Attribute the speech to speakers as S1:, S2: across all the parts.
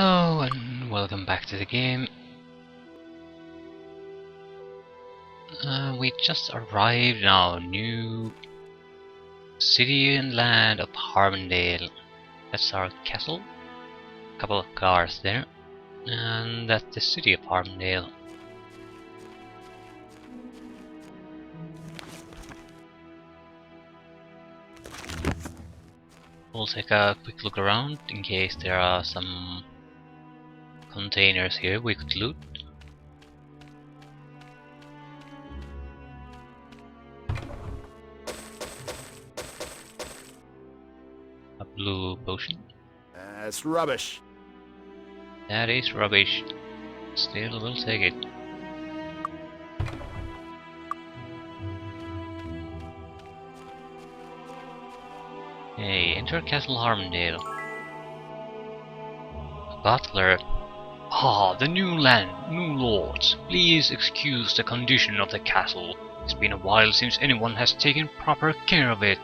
S1: Hello and welcome back to the game. We just arrived in our new city and land of Harmondale. That's our castle. A couple of cars there. And that's the city of Harmondale. We'll take a quick look around in case there are some containers here we could loot. A blue potion.
S2: That's rubbish.
S1: That is rubbish. Still, we'll take it. Hey, enter Castle Harmondale. Butler. Ah, the new land, new lords. Please excuse the condition of the castle. It's been a while since anyone has taken proper care of it.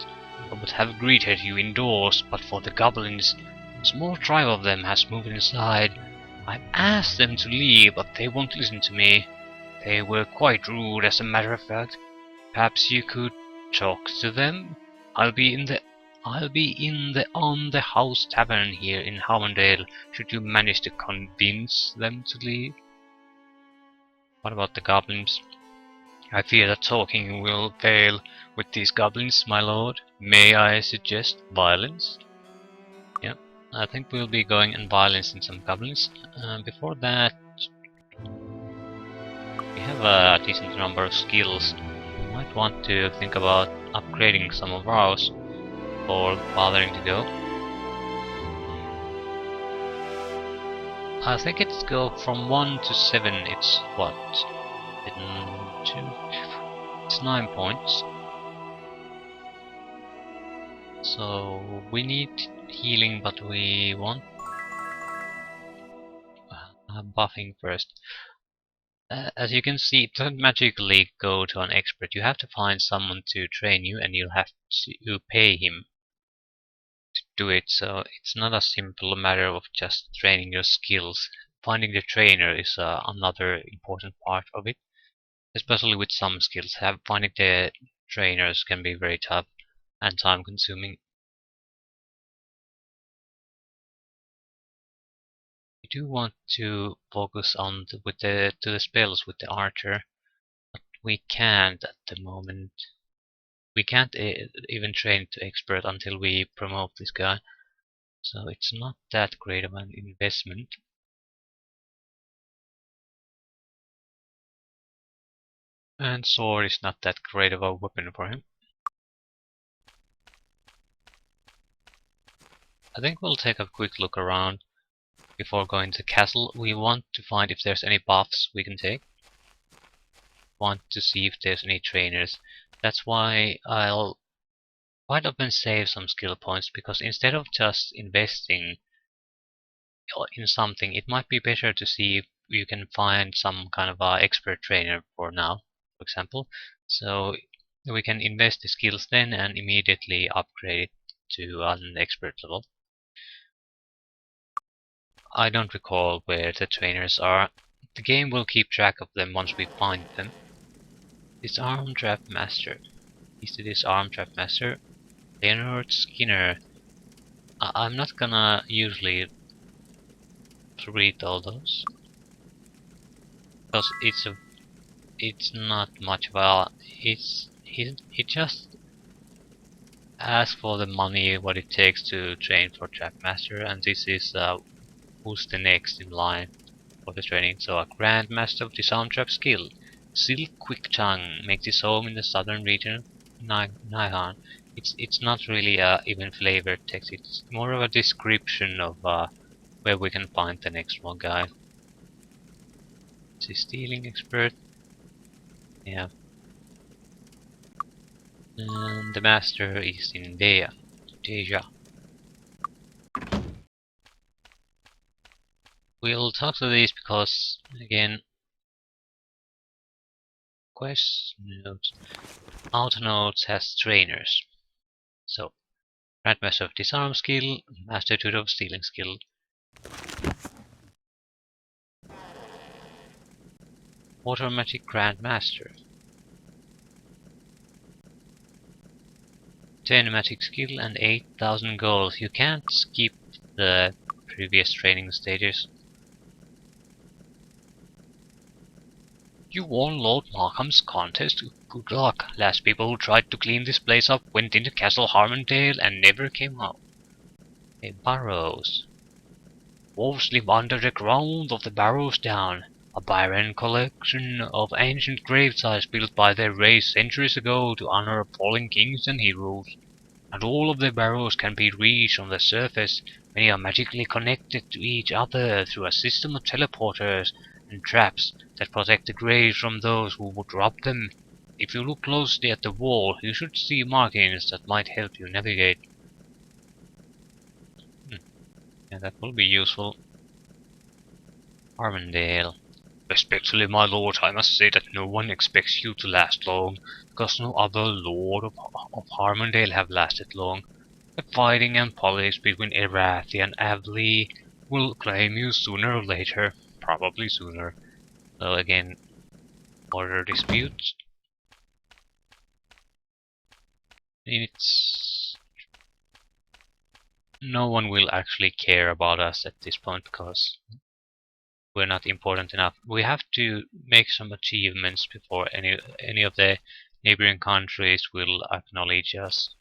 S1: I would have greeted you indoors, but for the goblins. A small tribe of them has moved inside. I've asked them to leave, but they won't listen to me. They were quite rude, as a matter of fact. Perhaps you could talk to them? I'll be in the on the house tavern here in Harmondale, should you manage to convince them to leave. What about the goblins? I fear that talking will fail with these goblins, my lord. May I suggest violence? Yeah, I think we'll be going and violencing some goblins. Before that, we have a decent number of skills. We might want to think about upgrading some of ours or bothering to go. I think it's go from 1 to 7, it's what? It's 9 points. So we need healing, but we want buffing first. As you can see, it doesn't magically go to an expert. You have to find someone to train you, and you'll have to pay him to do it. So it's not a simple matter of just training your skills. Finding the trainer is another important part of it, especially with some skills. Finding the trainers can be very tough and time consuming. We do want to focus on the spells with the archer, but we can't at the moment. We can't even train to expert until we promote this guy, so it's not that great of an investment. And sword is not that great of a weapon for him. I think we'll take a quick look around before going to the castle. We want to find if there's any buffs we can take. Want to see if there's any trainers. That's why I'll quite often save some skill points, because instead of just investing in something, it might be better to see if you can find some kind of expert trainer for now, for example. So we can invest the skills then and immediately upgrade it to an expert level. I don't recall where the trainers are. The game will keep track of them once we find them. Disarm Trap Master. Is the Disarm Trap Master? Leonard Skinner. I'm not gonna usually read all those, because it's not much of a he just asks for the money what it takes to train for Trap Master, and this is who's the next in line for the training. So a Grandmaster of Disarm Trap skill. Silk Quick Tongue makes his home in the southern region of Nihon. It's not really a even flavored text, it's more of a description of where we can find the next one guy. Is he stealing expert? Yeah. And the master is in Deja. We'll talk to these because, again, quest notes. Auto notes has trainers. So, Grandmaster of Disarm skill, Master Tutor of Stealing skill. Automatic Grandmaster. 10 magic skill and 8,000 gold. You can't skip the previous training stages. You won Lord Markham's contest? Good luck. Last people who tried to clean this place up went into Castle Harmondale and never came out. A Barrows. Wolves live under the ground of the Barrows Down, a barren collection of ancient gravesites built by their race centuries ago to honor fallen kings and heroes. And all of the barrows can be reached on the surface. Many are magically connected to each other through a system of teleporters and traps that protect the graves from those who would rob them. If you look closely at the wall, you should see markings that might help you navigate. Yeah, that will be useful. Harmondale. Respectfully, my lord, I must say that no one expects you to last long, because no other lord of Harmondale have lasted long. The fighting and politics between Erathi and Avli will claim you sooner or later. Probably sooner. So again, border disputes. It's... No one will actually care about us at this point because we're not important enough. We have to make some achievements before any of the neighboring countries will acknowledge us.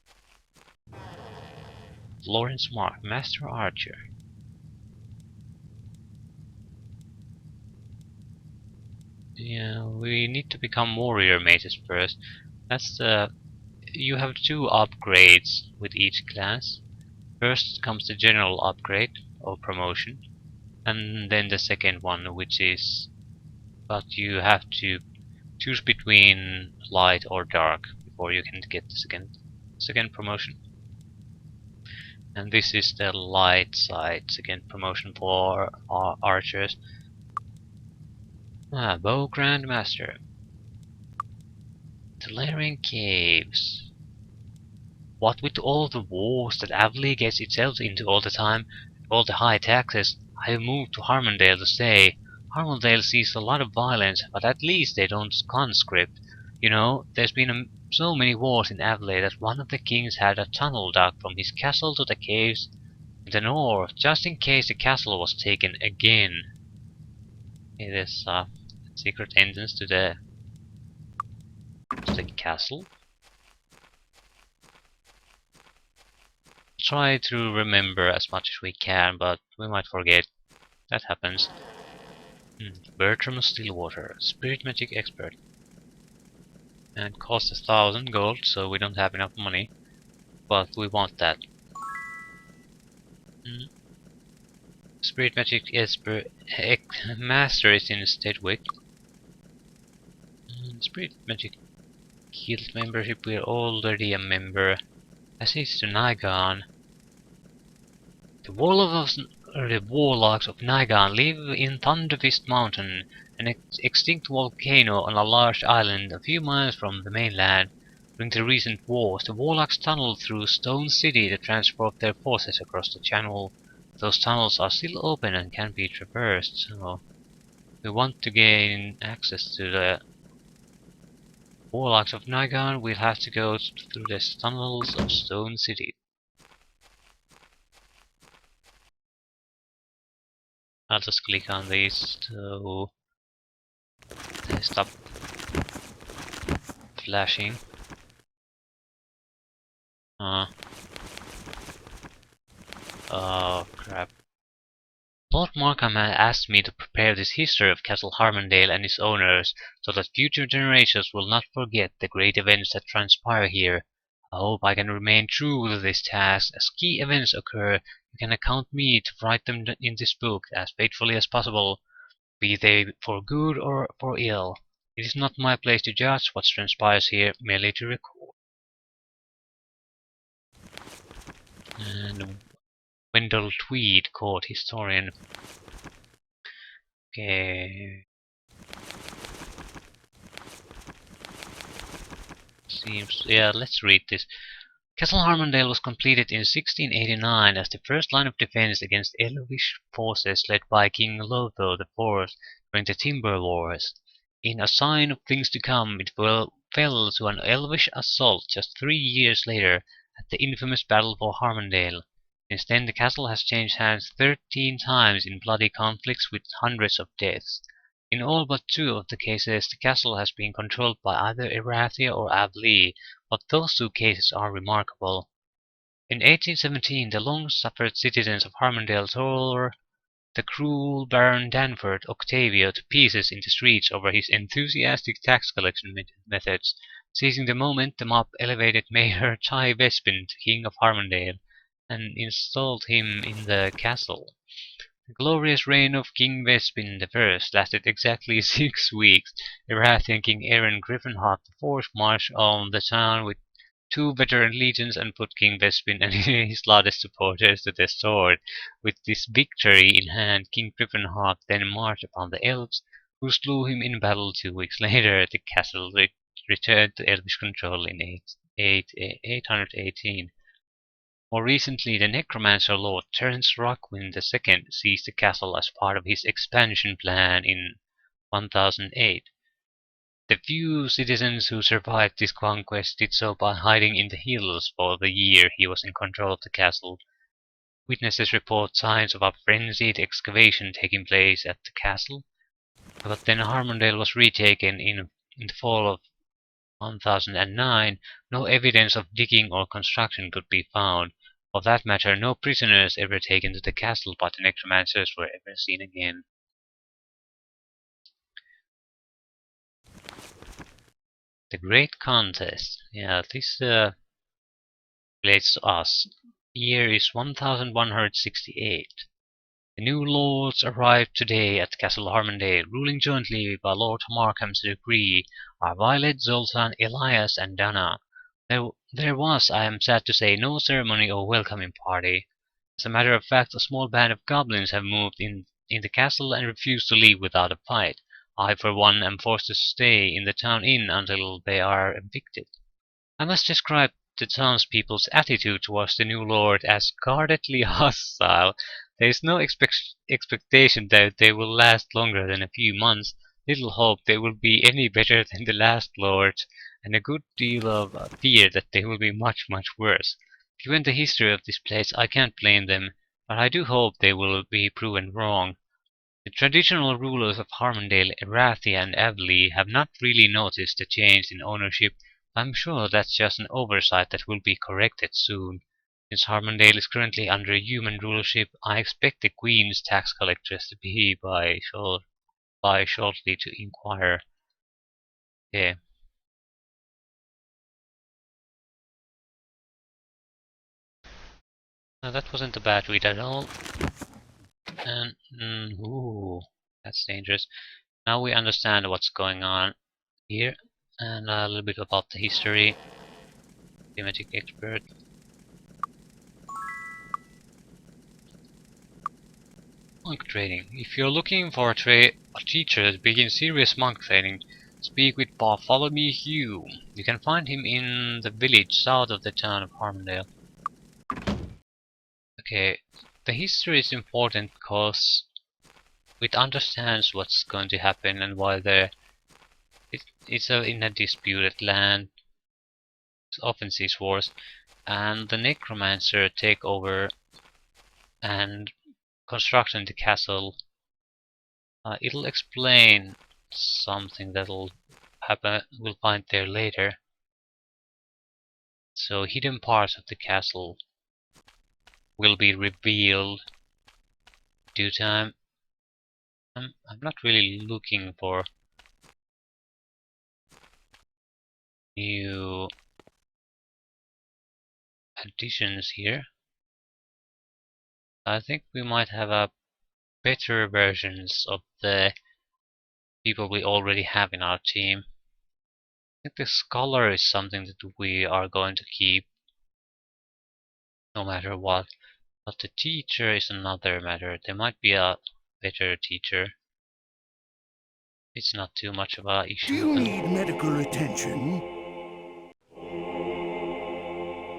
S1: Lawrence Mark, Master Archer. Yeah, we need to become warrior mages first. That's the... You have two upgrades with each class. First comes the general upgrade or promotion, and then the second one, which is... But you have to choose between light or dark before you can get the second promotion. And this is the light side, second promotion for our archers. Bow Grandmaster. Tolarian Caves. What with all the wars that Avli gets itself into all the time, all the high taxes, I have moved to Harmondale to stay. Harmondale sees a lot of violence, but at least they don't conscript. You know, there's been so many wars in Avli that one of the kings had a tunnel dug from his castle to the caves in the north, just in case the castle was taken again. It is a secret entrance to the castle. Try to remember as much as we can, but we might forget. That happens. Bertram Stillwater, Spirit Magic Expert. And costs 1,000 gold, so we don't have enough money. But we want that. Spirit Magic Expert Master is in Stedwick. Spirit Magic Guild membership, we're already a member. Access to Nigon. The warlocks of Nigon live in Thunderfist Mountain, an extinct volcano on a large island a few miles from the mainland. During the recent wars, the warlocks tunneled through Stone City to transport their forces across the channel. Those tunnels are still open and can be traversed, so we want to gain access to the warlocks of Nigon. We'll have to go through the tunnels of Stone City. I'll just click on these to stop flashing. Oh crap. Lord Markham asked me to prepare this history of Castle Harmondale and its owners, so that future generations will not forget the great events that transpire here. I hope I can remain true to this task. As key events occur, you can count me to write them in this book as faithfully as possible, be they for good or for ill. It is not my place to judge what transpires here, merely to record. And Wendell Tweed, court historian. Okay. Yeah, let's read this. Castle Harmondale was completed in 1689 as the first line of defense against Elvish forces led by King Lotho IV during the Timber Wars. In a sign of things to come, it fell to an elvish assault just 3 years later at the infamous Battle for Harmondale. Since then, the castle has changed hands 13 times in bloody conflicts with hundreds of deaths. In all but 2 of the cases, the castle has been controlled by either Erathia or Avlee, but those 2 cases are remarkable. In 1817, the long-suffered citizens of Harmondale tore the cruel Baron Danford Octavio to pieces in the streets over his enthusiastic tax collection methods. Seizing the moment, the mob elevated Mayor Chai Vespin to King of Harmondale and installed him in the castle. The glorious reign of King Vespin I lasted exactly 6 weeks. Erathian King Aaron Griffinhawk IV marched on the town with 2 veteran legions and put King Vespin and his loudest supporters to the sword. With this victory in hand, King Griffinhawk then marched upon the elves, who slew him in battle 2 weeks later. The castle returned to Elvish control in 818. More recently, the necromancer lord Terence Rockwind II seized the castle as part of his expansion plan in 1008. The few citizens who survived this conquest did so by hiding in the hills for the year he was in control of the castle. Witnesses report signs of a frenzied excavation taking place at the castle, but then Harmondale was retaken in the fall of 1009. No evidence of digging or construction could be found. For that matter, no prisoners ever taken to the castle but the necromancers were ever seen again. The Great Contest. Yeah, this relates to us. Year is 1168. The new lords arrived today at Castle Harmondale, ruling jointly by Lord Markham's decree are Violet, Zoltan, Elias, and Dana. There was, I am sad to say, no ceremony or welcoming party. As a matter of fact, a small band of goblins have moved in the castle and refuse to leave without a fight. I, for one, am forced to stay in the town inn until they are evicted. I must describe the townspeople's attitude towards the new lord as guardedly hostile. There is no expectation that they will last longer than a few months, little hope they will be any better than the last lords, and a good deal of fear that they will be much, much worse. Given the history of this place, I can't blame them, but I do hope they will be proven wrong. The traditional rulers of Harmondale, Erathia and Avlee, have not really noticed the change in ownership. I'm sure that's just an oversight that will be corrected soon. Since Harmondale is currently under human rulership, I expect the Queen's tax collectors to be by shortly to inquire. Yeah. No, that wasn't a bad read at all. And ooh, that's dangerous. Now we understand what's going on here, and a little bit about the history. Thematic expert. Monk training. If you're looking for a teacher to begin serious monk training, speak with Bartholomew Hume. You can find him in the village south of the town of Harmondale. Okay, the history is important because it understands what's going to happen and why it's in a disputed land. It often sees wars, and the necromancer take over and constructing the castle. It'll explain something that'll happen. We'll find there later. So hidden parts of the castle will be revealed due time. I'm not really looking for new additions here. I think we might have a better versions of the people we already have in our team. I think the scholar is something that we are going to keep no matter what. But the teacher is another matter. There might be a better teacher. It's not too much of a
S2: Do
S1: issue
S2: you
S1: though.
S2: need medical attention?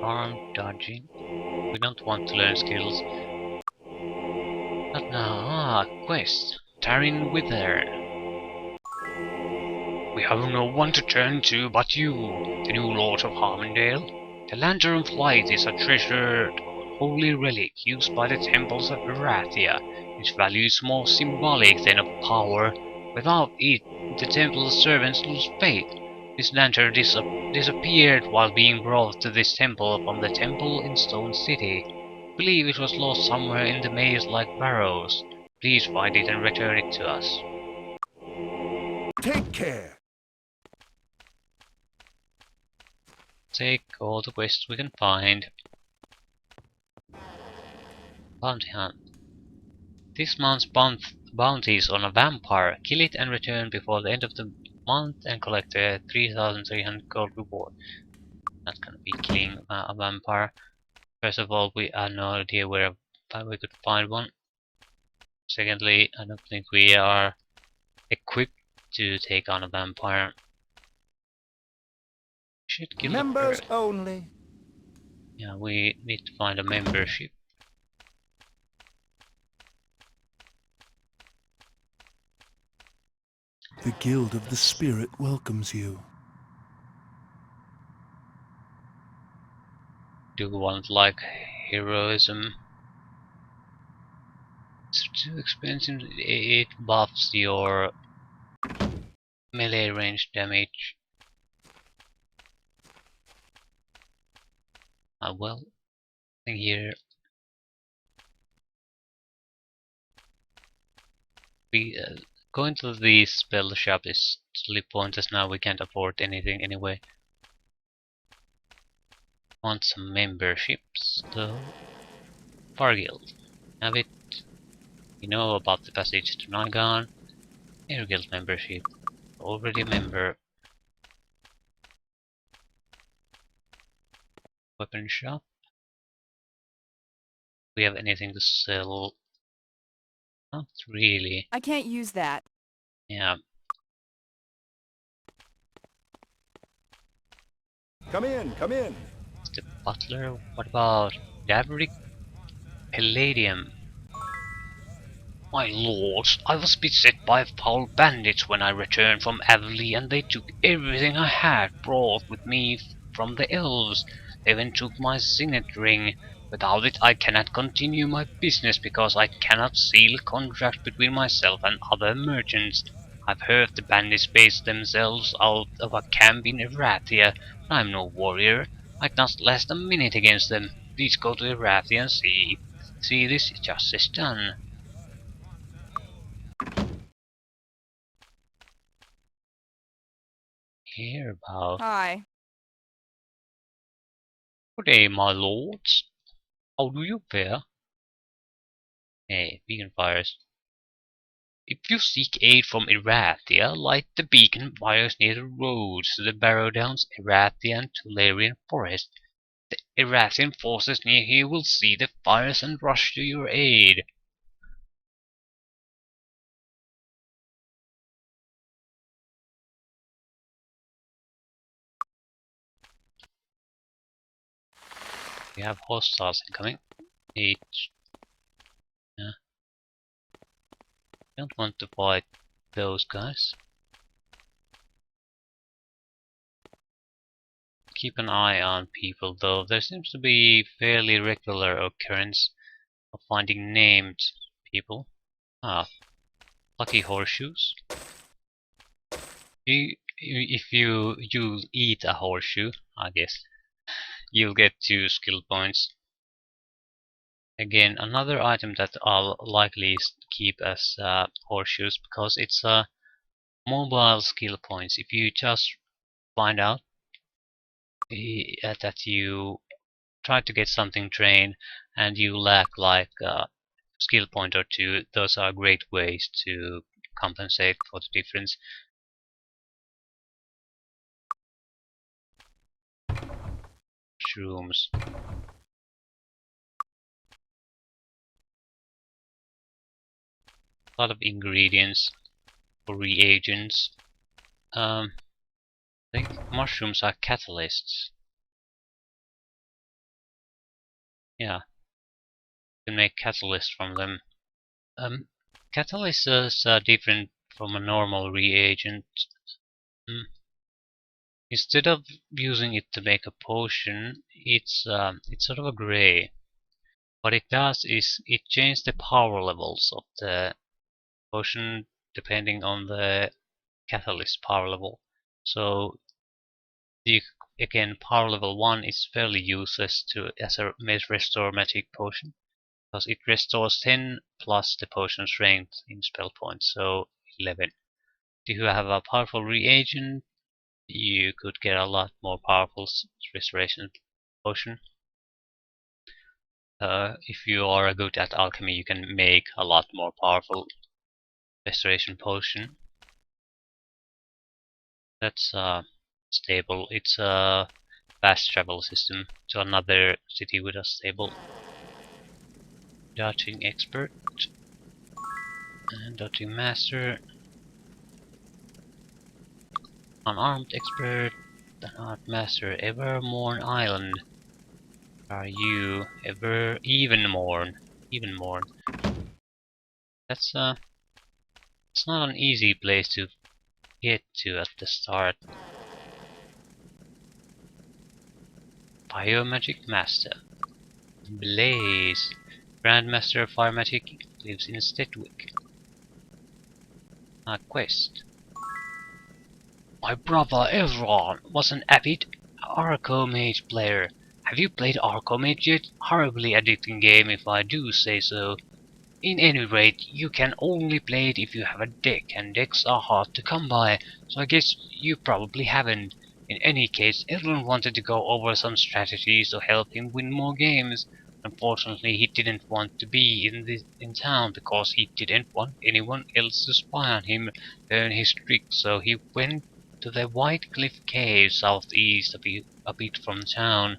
S1: Arm dodging. We don't want to learn skills. Not now. Ah, quest. Tarin Wither. have no one to turn to but you, the new Lord of Harmondale. The Lantern Flight is a treasured holy relic used by the temples of Erathia. Its value is more symbolic than of power. Without it, the temple's servants lose faith. This lantern disappeared while being brought to this temple from the temple in Stone City. I believe it was lost somewhere in the maze like Barrows. Please find it and return it to us.
S2: Take care.
S1: Take all the quests we can find. Bounty hunt. This month's bounty is on a vampire. Kill it and return before the end of the month and collect a 3,300 gold reward. Not gonna be killing a vampire. First of all, we have no idea where we could find one. Secondly, I don't think we are equipped to take on a vampire. We should kill the
S2: Members
S1: bird.
S2: only.
S1: Yeah, we need to find a membership.
S3: The Guild of the Spirit welcomes you.
S1: Do we want like heroism? It's too expensive. It buffs your melee range damage. Well, I think here we going to the spell shop is totally pointless now. We can't afford anything anyway. Want some memberships though. Far Guild. Have it. You know about the passage to Nagan. Air Guild membership. Already a member. Weapon shop. We have anything to sell? Not really.
S4: I can't use that.
S1: Yeah.
S2: Come in, come in.
S1: It's the butler. What about Daverick Palladium? My lords, I was beset by foul bandits when I returned from Avonlea, and they took everything I had brought with me from the elves. They even took my signet ring. Without it I cannot continue my business, because I cannot seal contracts between myself and other merchants. I've heard the bandits base themselves out of a camp in Erathia, but I'm no warrior. I cannot last a minute against them. Please go to Erathia and see. See this justice done. Hear about.
S4: Hi.
S1: Good day, my lords. How do you fare? Hey, beacon fires. If you seek aid from Erathia, light the beacon fires near the roads to the Barrow Downs, Erathia, and Tularian Forest. The Erathian forces near here will see the fires and rush to your aid. We have hostiles incoming. Each. Yeah. Don't want to fight those guys. Keep an eye on people though. There seems to be fairly regular occurrence of finding named people. Ah, lucky horseshoes. If you eat a horseshoe, I guess, you'll get 2 skill points. Again, another item that I'll likely keep as horseshoes, because it's a mobile skill points. If you just find out that you try to get something trained and you lack like a skill point or 2, those are great ways to compensate for the difference. Shrooms. A lot of ingredients for reagents. I think mushrooms are catalysts. Yeah, you can make catalysts from them. Catalysts are different from a normal reagent. Mm. Instead of using it to make a potion, it's sort of a gray. What it does is it changes the power levels of the potion depending on the catalyst power level. So the again power level 1 is fairly useless as a restore magic potion because it restores 10 plus the potion strength in spell points, so 11. If you have a powerful reagent, you could get a lot more powerful restoration potion. If you are good at alchemy, you can make a lot more powerful restoration potion. That's stable. It's a fast travel system to another city with a stable dodging expert and dodging master, unarmed expert, unarmed master. Evermorn Island. Are you ever Evenmorn? Evenmorn. That's it's not an easy place to get to at the start. Biomagic Master. Blaze. Grandmaster of Fire Magic lives in Stedwick. A quest. My brother Ezron was an avid Arcomage player. Have you played Arcomage yet? Horribly addicting game if I do say so. In any rate, you can only play it if you have a deck, and decks are hard to come by, so I guess you probably haven't. In any case, everyone wanted to go over some strategies to help him win more games. Unfortunately, he didn't want to be in town because he didn't want anyone else to spy on him, learn his tricks, so he went to the White Cliff Cave southeast a bit from town.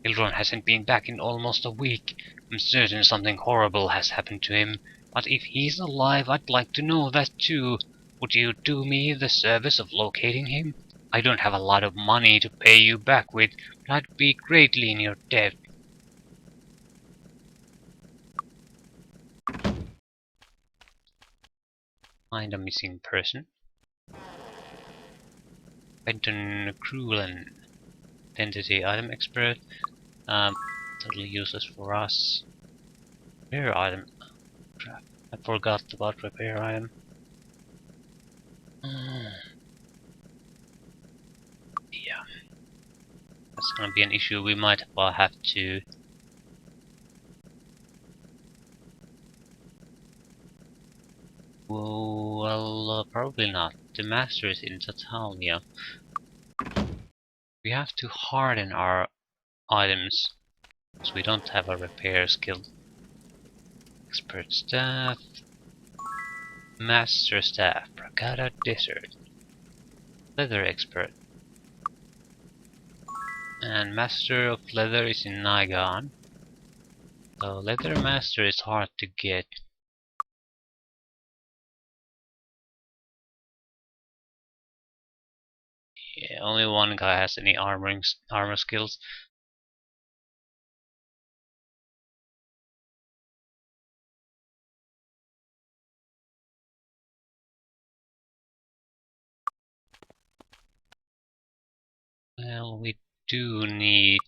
S1: Hildron hasn't been back in almost a week. I'm certain something horrible has happened to him, but if he's alive, I'd like to know that too. Would you do me the service of locating him? I don't have a lot of money to pay you back with, but I'd be greatly in your debt. Find a missing person. Benton Crulen. Identity item expert. Totally useless for us. Repair item. Crap. I forgot about repair item. Yeah, that's gonna be an issue. We might well have to. Well, probably not. The master is in Tatalia. We have to harden our items, so we don't have a repair skill. Expert staff, master staff, Bragada Desert, leather expert, and master of leather is in Nigon. So leather master is hard to get. Yeah, only one guy has any armor skills. Well, we do need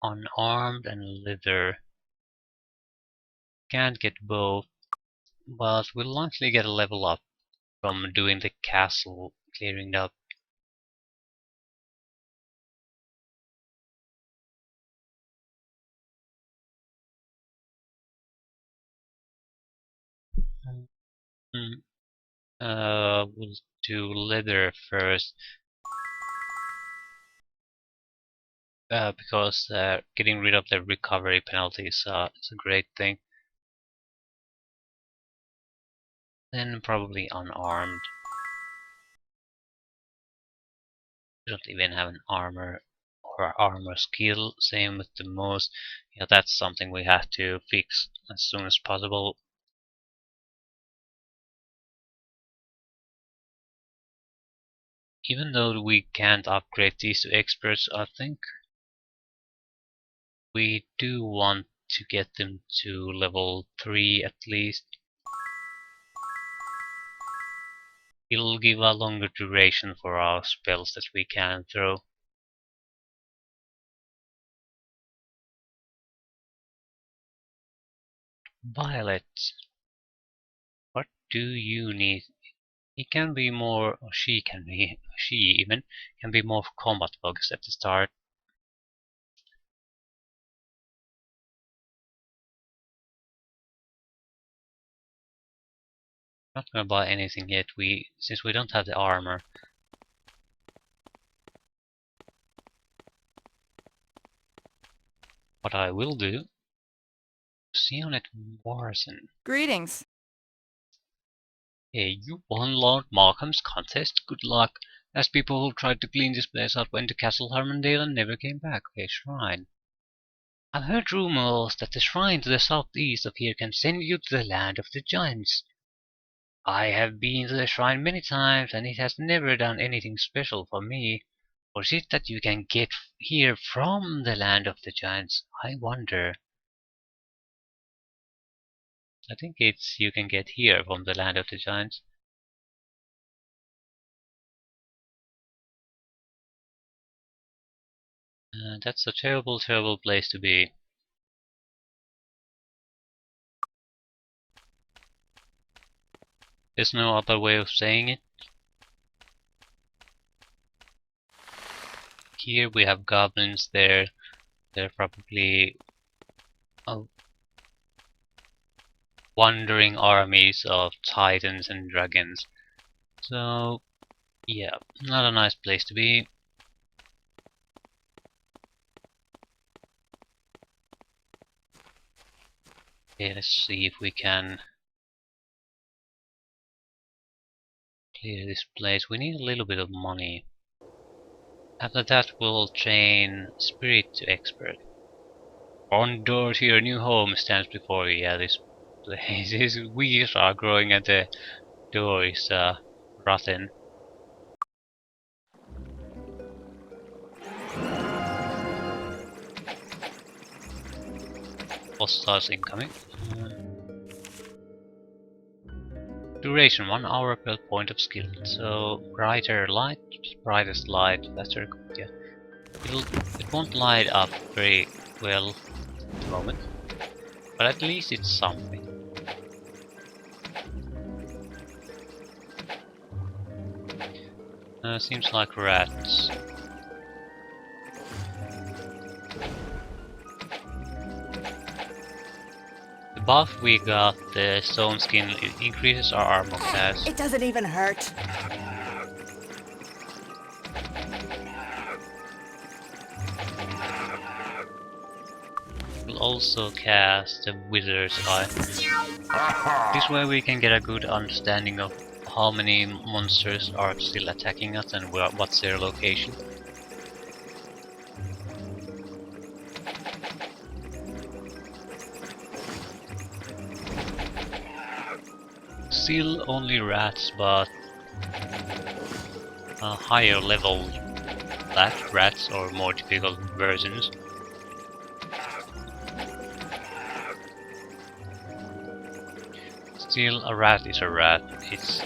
S1: unarmed and leather. Can't get both, but we'll likely get a level up from doing the castle, clearing it up. Mm, we'll do leather first, because getting rid of the recovery penalty is a great thing. Then probably unarmed. We don't even have an armor or armor skill. Same with the most. Yeah, that's something we have to fix as soon as possible. Even though we can't upgrade these to experts, I think we do want to get them to level 3 at least. It'll give a longer duration for our spells that we can throw. Violet, what do you need? He can be more, or she even, can be more combat focused at the start. Not gonna buy anything yet, since we don't have the armor. What I will do, Sionet Warson.
S4: Greetings.
S1: Hey, you won Lord Markham's contest? Good luck. As people who tried to clean this place up went to Castle Harmondale and never came back. Okay, shrine. I've heard rumors that the shrine to the southeast of here can send you to the land of the giants. I have been to the shrine many times and it has never done anything special for me. Or is it that you can get here from the land of the giants? I wonder. I think it's you can get here from the land of the giants. That's a terrible, terrible place to be. There's no other way of saying it. Here we have goblins there. They're probably wandering armies of titans and dragons. So, yeah, not a nice place to be. Okay, let's see if we can clear this place. We need a little bit of money. After that, we'll chain Spirit to Expert. On door to your new home stands before you. Yeah, this place, these weeds are growing at the door is rotten. Hostiles incoming. Duration 1 hour per point of skill. So brighter light, brightest light, faster. Yeah, it won't light up very well at the moment, but at least it's something. Seems like rats. The buff we got, the stone skin, it increases our armor class.
S4: It doesn't even hurt.
S1: We'll also cast the Wizard's Eye. This way we can get a good understanding of how many monsters are still attacking us and what's their location. Still only rats, but higher level black rats or more difficult versions. Still, a rat is a rat. It's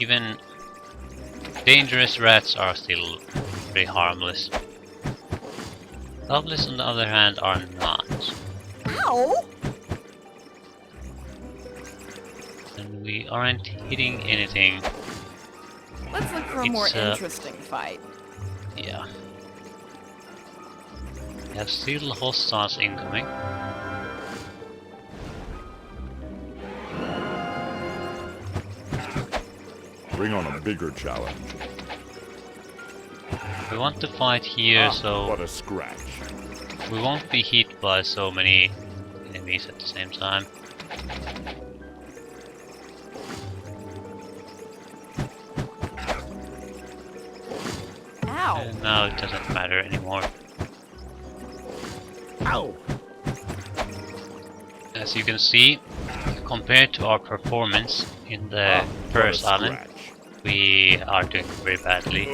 S1: even dangerous rats are still pretty harmless. Goblins, on the other hand, are not.
S4: Ow!
S1: And we aren't hitting anything.
S4: Let's look for a more interesting fight.
S1: Yeah. We have still hostiles incoming.
S2: Bring on a bigger challenge.
S1: We want to fight here, so
S2: what a scratch.
S1: we won't be hit by so many enemies at the same time.
S4: Ow!
S1: And now it doesn't matter anymore.
S2: Ow!
S1: As you can see, compared to our performance in the first island, we are doing very badly.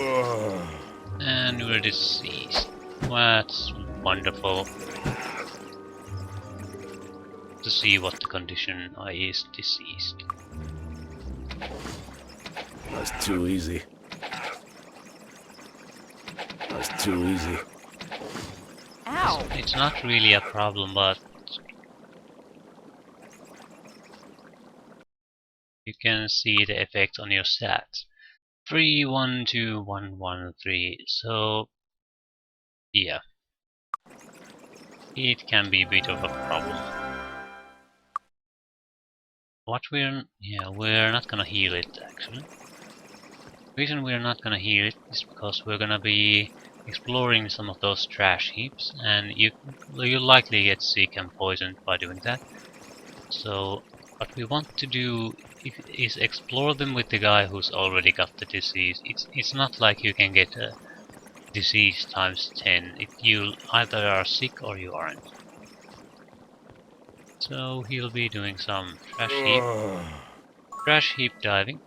S1: And we're deceased. That's wonderful to see what the condition is deceased.
S5: That's too easy. That's too easy.
S4: Ow!
S1: It's not really a problem, but you can see the effect on your stats. 3, 1, 2, 1, 1, 3. So yeah, it can be a bit of a problem. We're not gonna heal it actually. The reason we're not gonna heal it is because we're gonna be exploring some of those trash heaps, and you'll likely get sick and poisoned by doing that. So what we want to do is explore them with the guy who's already got the disease. It's not like you can get a disease times 10. You either are sick or you aren't. So he'll be doing some trash heap diving.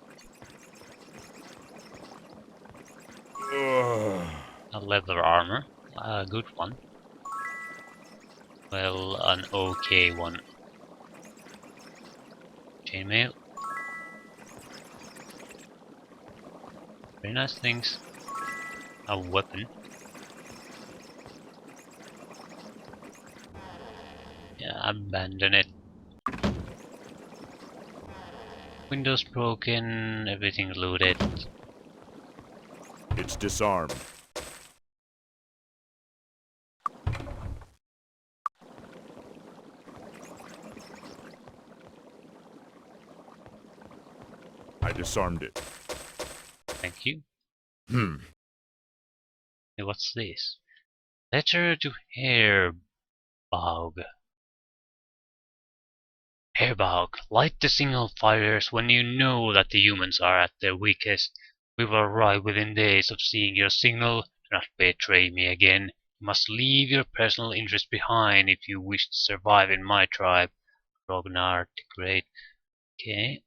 S1: A leather armor, a good one. Well, an okay one. Chainmail. Very nice things. A weapon. Yeah, abandon it. Windows broken, everything looted.
S2: It's disarmed. I disarmed it.
S1: Thank you.
S2: Hmm.
S1: Hey, what's this? Letter to Hairbog. Hairbog, light the signal fires when you know that the humans are at their weakest. We will arrive within days of seeing your signal. Do not betray me again. You must leave your personal interest behind if you wish to survive in my tribe. Rognar the Great. Okay.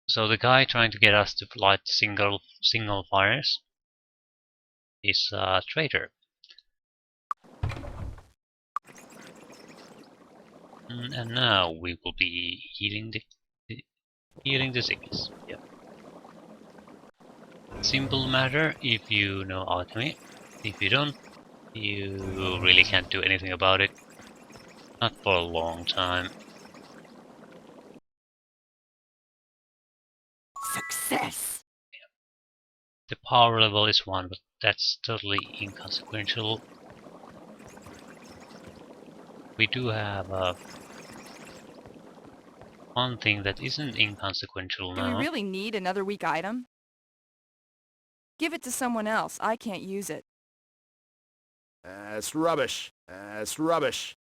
S1: So the guy trying to get us to light signal fires is a traitor. And now we will be healing the sickness. Yep. Simple matter if you know alchemy. If you don't, you really can't do anything about it. Not for a long time.
S4: Success!
S1: The power level is 1, but that's totally inconsequential. We do have one thing that isn't inconsequential
S4: Do we
S1: now.
S4: really need another weak item? Give it to someone else. I can't use it.
S5: That's rubbish. That's rubbish.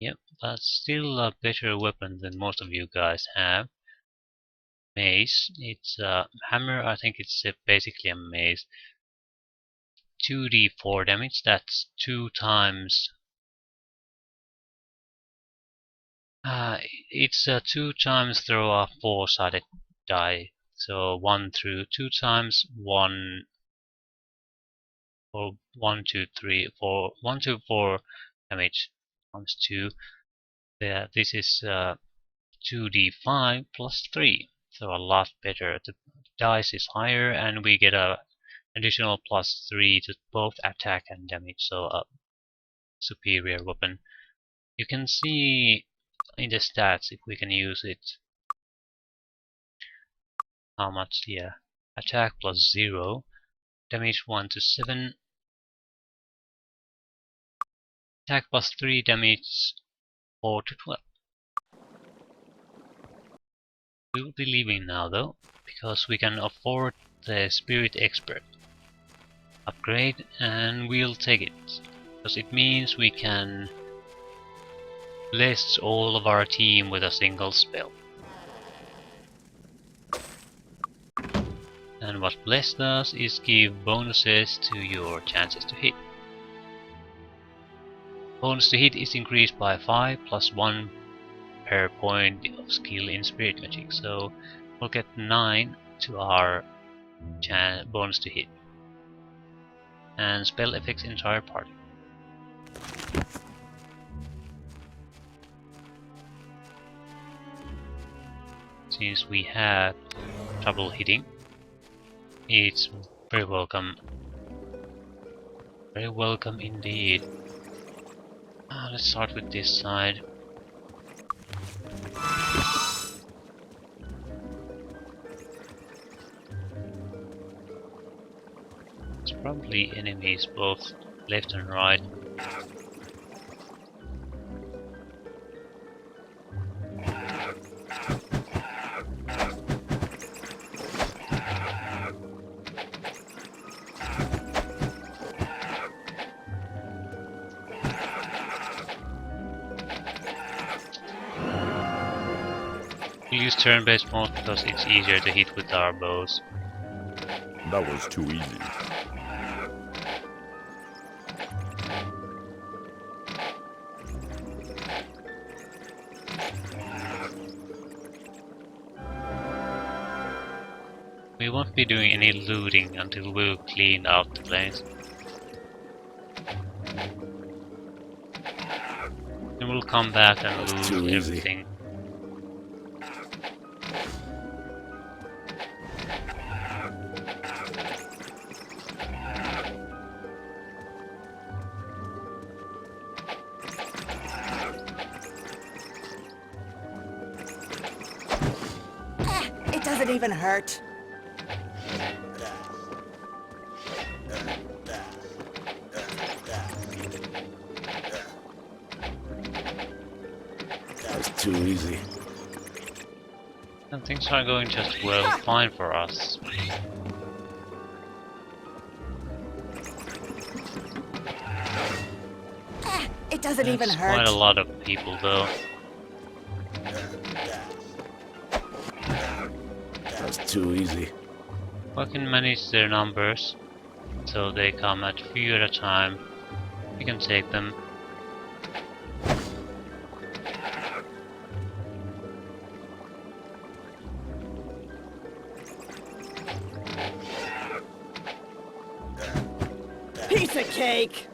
S1: Yep, that's still a better weapon than most of you guys have. Mace, it's a hammer, I think it's basically a mace. 2d4 damage, that's 2 times. It's 2 times throw a 4-sided die. So 1 through 2 times 1, or 1, 2, 3, 4, 1, 2, 4 damage times 2. There, this is 2d5 plus 3, so a lot better. The dice is higher, and we get a additional plus 3 to both attack and damage, so a superior weapon. You can see in the stats, if we can use it, how much. Yeah, attack plus 0, damage 1 to 7, attack plus 3, damage 4 to 12. We will be leaving now though, because we can afford the Spirit Expert upgrade, and we'll take it, because it means we can bless all of our team with a single spell. And what bless does is give bonuses to your chances to hit. Bonus to hit is increased by 5 plus 1 per point of skill in Spirit Magic, so we'll get 9 to our bonus to hit. And spell affects entire party. since we had trouble hitting, it's very welcome. Very welcome indeed. Let's start with this side. It's probably enemies both left and right. We use turn-based mode because it's easier to hit with our bows.
S2: That was too easy.
S1: We won't be doing any looting until we've cleaned out the place. Then we'll come back and
S5: That's
S1: loot
S5: too easy.
S1: everything.
S6: It doesn't even hurt.
S5: That was too easy.
S1: And things are going just well, fine for us.
S6: It doesn't even
S1: That's
S6: hurt.
S1: quite a lot of people though.
S5: That was too easy.
S1: We can manage their numbers, so they come at few at a time. We can take them.
S6: Piece of cake.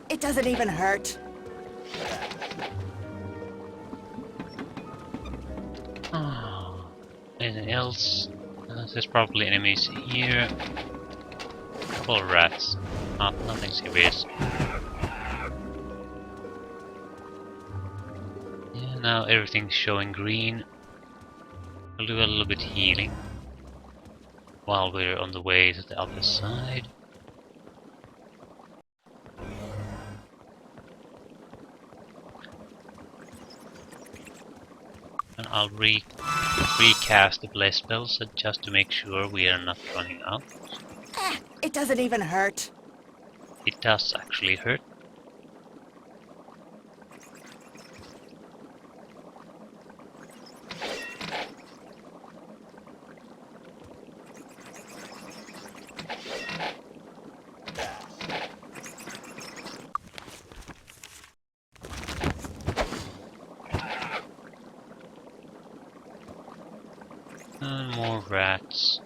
S6: It doesn't even hurt.
S1: Anything else? There's probably enemies here. Couple of rats. Nothing serious. Yeah, now everything's showing green. We'll do a little bit healing while we're on the way to the other side. And I'll recast the bless spells just to make sure we are not running out.
S6: It doesn't even hurt.
S1: It does actually hurt. And more rats.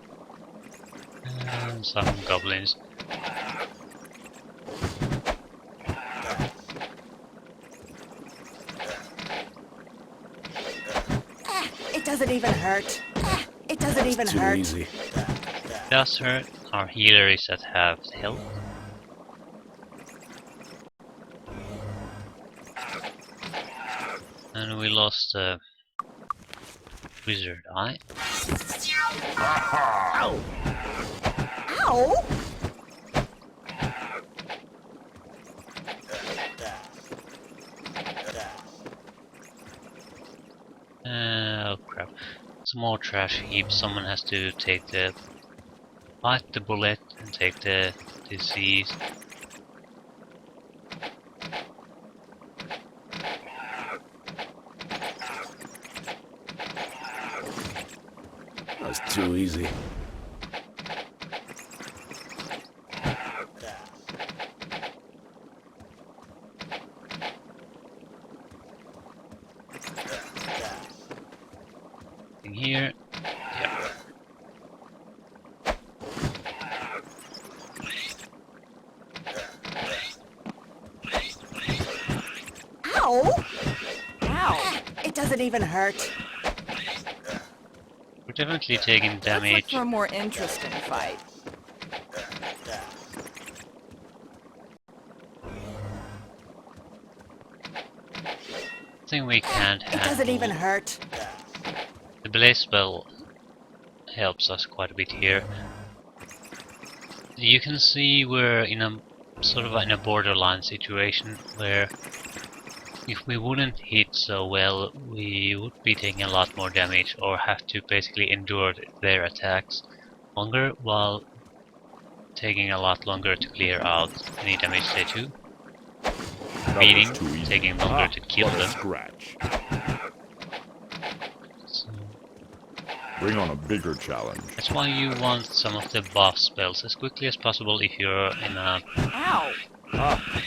S1: And some goblins.
S6: It doesn't even hurt. It doesn't even
S5: Too
S6: hurt.
S5: easy.
S1: It does hurt. Our healer is at half health. And we lost a wizard eye.
S6: Ow!
S1: Oh crap. Some more trash heaps. Someone has to take the... bite the bullet and take the disease.
S5: That was too easy.
S1: In here. Yeah.
S6: Ow! Ow! It doesn't even hurt.
S1: We're definitely taking
S4: Let's look
S1: damage.
S4: for a more interesting fight.
S1: I think we can't
S6: It doesn't even
S1: handle.
S6: hurt.
S1: The blaze spell helps us quite a bit here. You can see we're in a sort of in a borderline situation where if we wouldn't hit so well, we would be taking a lot more damage or have to basically endure their attacks longer while taking a lot longer to clear out any damage they do.
S2: That
S1: Meaning,
S2: was too easy.
S1: taking longer to kill
S2: what a
S1: them.
S2: scratch.
S1: So
S2: Bring on a bigger challenge.
S1: that's why you want some of the buff spells as quickly as possible if you're in a
S4: Ow!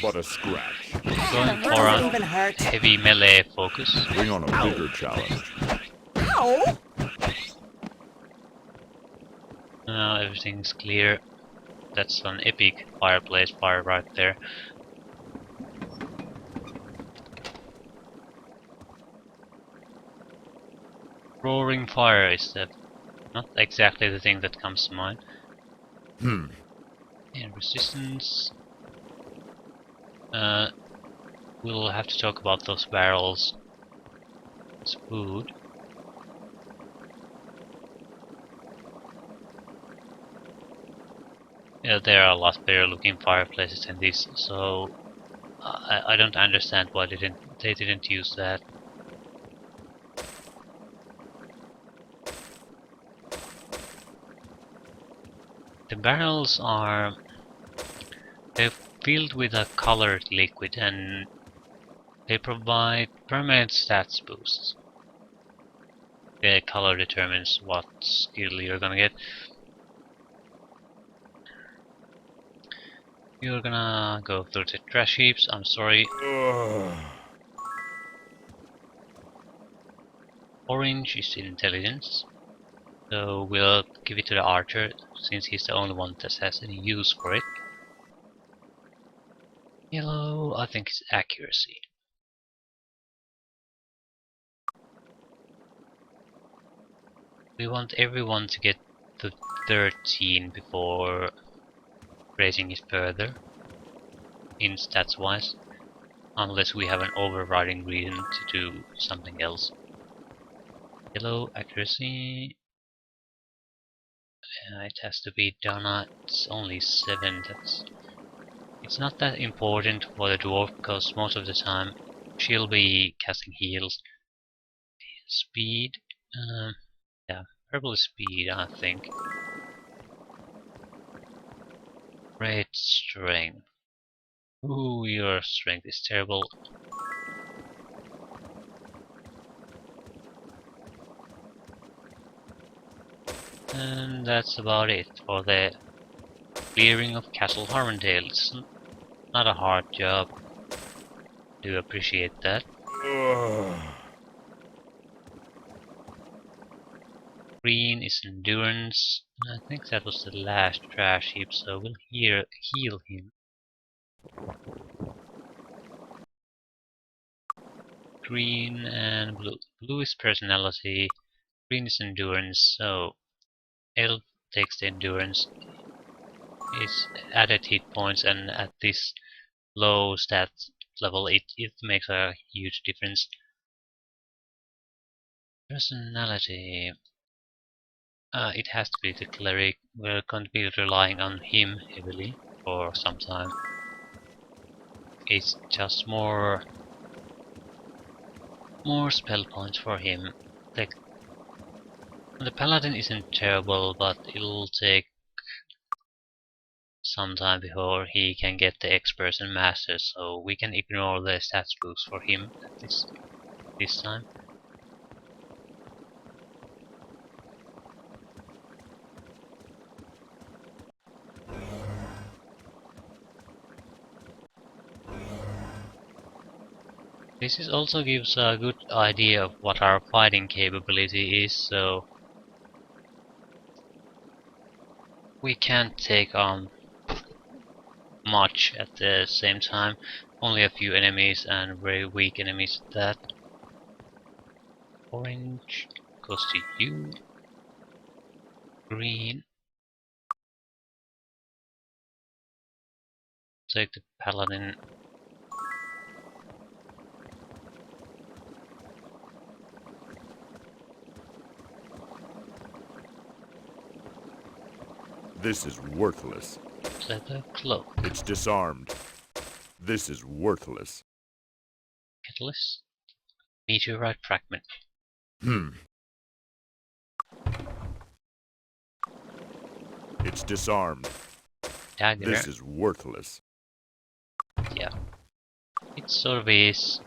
S2: But a scratch.
S1: going
S6: It
S1: for
S6: doesn't
S1: a
S6: even hurt.
S1: heavy melee focus.
S2: Bring on a bigger challenge.
S6: Ow!
S1: Now everything's clear. That's an epic fireplace fire right there. Roaring fire is not exactly the thing that comes to mind.
S2: Hmm.
S1: And resistance. We'll have to talk about those barrels. It's food. Yeah, there are a lot better looking fireplaces than this, so I don't understand why they didn't use that. The barrels they're filled with a colored liquid and they provide permanent stats boosts. The color determines what skill you're gonna get. You're gonna go through the trash heaps, I'm sorry. Orange is intelligence, so we'll give it to the archer since he's the only one that has any use for it. Yellow, I think it's accuracy. We want everyone to get to 13 before raising it further, in stats wise, unless we have an overriding reason to do something else. Yellow, accuracy. It has to be Donna, it's only 7, it's not that important for the dwarf because most of the time she'll be casting heals. Speed, yeah, purple speed I think. Great strength. Ooh, your strength is terrible. And that's about it for the clearing of Castle Harmondale. It's not a hard job. Do appreciate that. Green is endurance. I think that was the last trash heap, so we'll heal him. Green and blue. Blue is personality. Green is endurance, so Elf takes the endurance. It's added hit points, and at this low stat level, it makes a huge difference. Personality. It has to be the cleric. We're going to be relying on him heavily for some time. It's just more spell points for him. The paladin isn't terrible, but it'll take some time before he can get the experts and masters, so we can ignore the stats boost for him at this time. This also gives a good idea of what our fighting capability is, so we can't take on much at the same time. Only a few enemies and very weak enemies at that. Orange goes to you. Green. Take the paladin.
S2: This is worthless.
S1: Leather cloak.
S2: It's disarmed. This is worthless.
S1: Catalyst. Meteorite fragment.
S2: It's disarmed.
S1: Dagger.
S2: This is worthless.
S1: Yeah. It sort of is.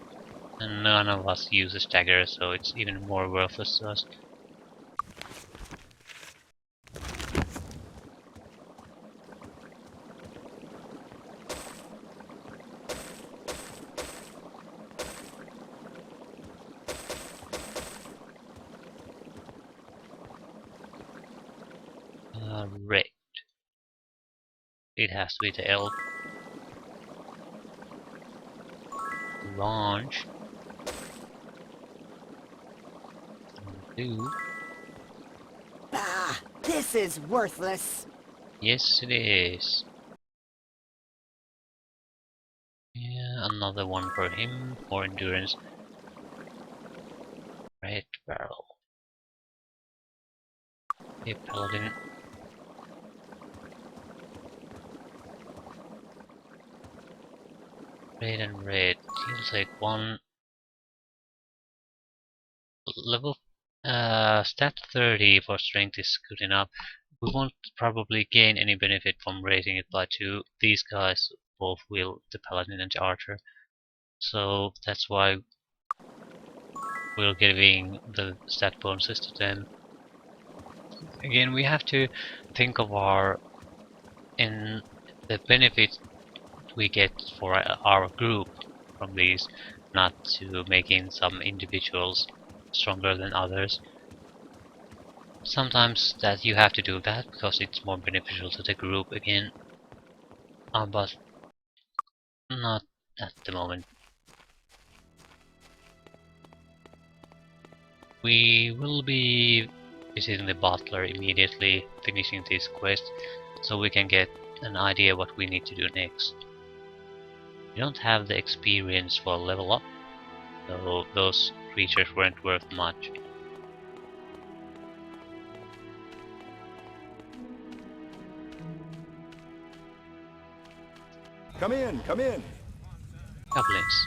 S1: And none of us uses dagger, so it's even more worthless to us. Red. It has to be the elf. Orange. Blue.
S6: Ah, this is worthless.
S1: Yes, it is. Yeah, another one for him, for endurance. Red barrel. A paladin. Red and red. He'll take one. Level stat 30 for strength is good enough. We won't probably gain any benefit from raising it by 2. These guys both will, the paladin and the archer. So that's why we're giving the stat bonuses to them. Again, we have to think of the benefits we get for our group from these, not to making some individuals stronger than others. Sometimes that you have to do that because it's more beneficial to the group again, but not at the moment. We will be visiting the butler immediately, finishing this quest, so we can get an idea what we need to do next. We don't have the experience for level up, so those creatures weren't worth much.
S2: Come in, come in.
S1: Goblins.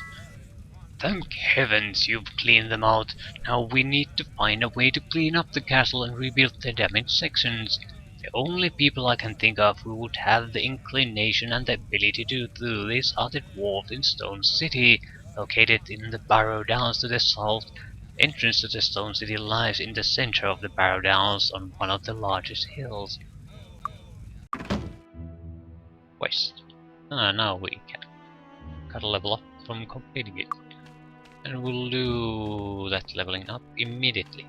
S1: Thank heavens you've cleaned them out. Now we need to find a way to clean up the castle and rebuild the damaged sections. The only people I can think of who would have the inclination and the ability to do this are the dwarves in Stone City, located in the Barrow Downs to the south. The entrance to the Stone City lies in the center of the Barrow Downs on one of the largest hills. West. Now we can cut a level up from completing it. And we'll do that leveling up immediately.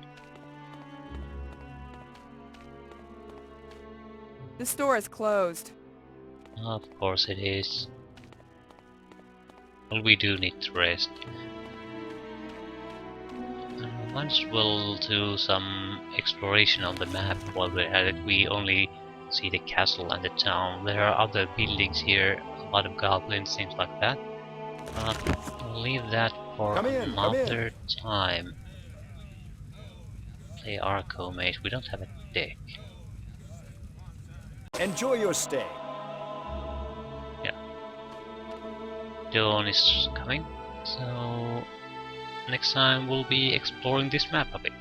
S4: The store is closed.
S1: Of course it is. Well, we do need to rest. And might as well do some exploration on the map while we're at it. We only see the castle and the town. There are other buildings here, a lot of goblins, things like that. But we'll leave that for another time. Play Arco Mage. We don't have a deck.
S7: Enjoy your stay.
S1: Yeah. Dawn is coming, so next time we'll be exploring this map a bit.